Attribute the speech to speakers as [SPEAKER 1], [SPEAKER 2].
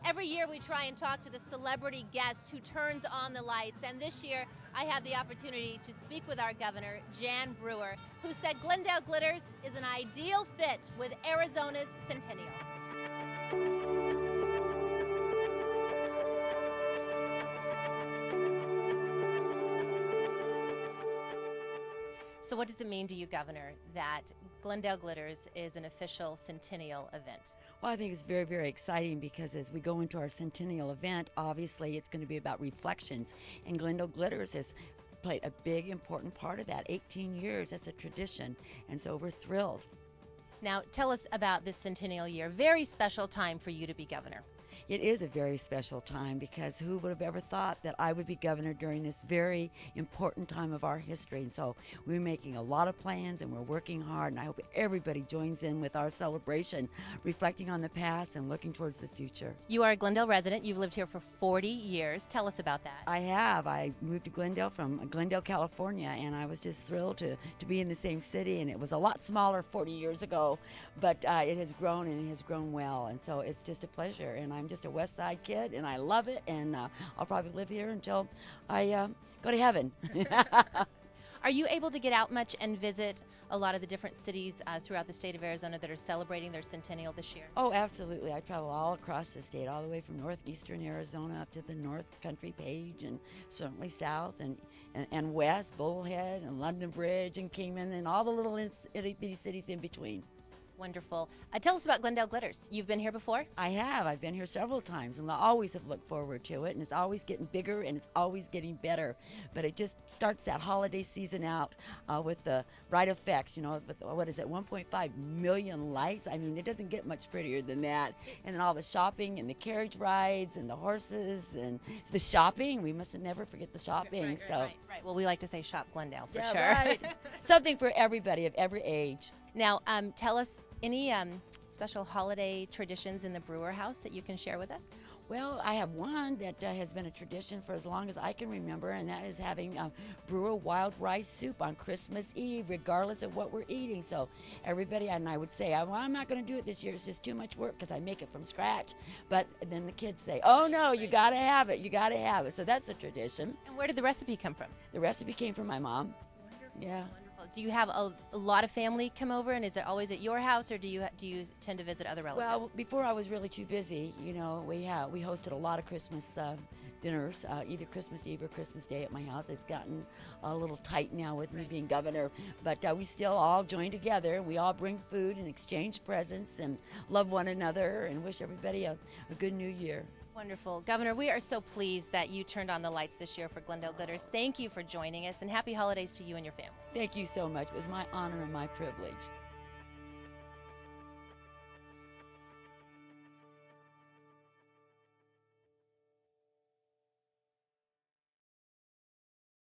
[SPEAKER 1] Every year we try and talk to the celebrity guest who turns on the lights, and this year I have the opportunity to speak with our governor, Jan Brewer, who said Glendale Glitters is an ideal fit with Arizona's Centennial. So what does it mean to you, Governor, that Glendale Glitters is an official Centennial event?
[SPEAKER 2] Well, I think it's very, very exciting because as we go into our Centennial event, obviously it's going to be about reflections. And Glendale Glitters has played a big, important part of that. 18 years, that's a tradition. And so we're thrilled.
[SPEAKER 1] Now, tell us about this Centennial year. Very special time for you to be governor.
[SPEAKER 2] It is a very special time because who would have ever thought that I would be governor during this very important time of our history? And so we're making a lot of plans and we're working hard, and I hope everybody joins in with our celebration, reflecting on the past and looking towards the future.
[SPEAKER 1] You are a Glendale resident. You've lived here for 40 years. Tell us about that.
[SPEAKER 2] I have. I moved to Glendale from Glendale, California, and I was just thrilled to be in the same city. And it was a lot smaller 40 years ago, but it has grown, and it has grown well. And so it's just a pleasure. And I'm just a West Side kid, and I love it. And I'll probably live here until I go to heaven.
[SPEAKER 1] Are you able to get out much and visit a lot of the different cities throughout the state of Arizona that are celebrating their Centennial this year?
[SPEAKER 2] Oh, absolutely. I travel all across the state, all the way from northeastern Arizona up to the North Country Page, and certainly south and west, Bullhead and London Bridge and Kingman, and all the little itty-bitty cities in between.
[SPEAKER 1] Wonderful. Tell us about Glendale Glitters. You've been here before?
[SPEAKER 2] I have. I've been here several times, and I always have looked forward to it, and it's always getting bigger, and it's always getting better. But it just starts that holiday season out with the bright effects, you know, with, what is it, 1.5 million lights? I mean, it doesn't get much prettier than that. And then all the shopping and the carriage rides and the horses and the shopping. We must never forget the shopping.
[SPEAKER 1] Right. Well, we like to say shop Glendale for
[SPEAKER 2] yeah,
[SPEAKER 1] sure.
[SPEAKER 2] Right. Something for everybody of every age.
[SPEAKER 1] Now, tell us any special holiday traditions in the Brewer house that you can share with us?
[SPEAKER 2] Well, I have one that has been a tradition for as long as I can remember, and that is having Brewer wild rice soup on Christmas Eve, regardless of what we're eating. So everybody, and I would say, well, I'm not going to do it this year. It's just too much work because I make it from scratch. But then the kids say, oh, no, you got to have it. You got to have it. So that's a tradition.
[SPEAKER 1] And where did the recipe come from?
[SPEAKER 2] The recipe came from my mom.
[SPEAKER 1] Wonderful.
[SPEAKER 2] Yeah.
[SPEAKER 1] Wonderful. Do you have a lot of family come over, and is it always at your house, or do you tend to visit other relatives?
[SPEAKER 2] Well, before I was really too busy, you know, we hosted a lot of Christmas dinners, either Christmas Eve or Christmas Day at my house. It's gotten a little tight now with me being governor, but we still all join together. We all bring food and exchange presents and love one another and wish everybody a good new year.
[SPEAKER 1] Wonderful. Governor, we are so pleased that you turned on the lights this year for Glendale Glitters. Thank you for joining us, and happy holidays to you and your family.
[SPEAKER 2] Thank you so much. It was my honor and my privilege.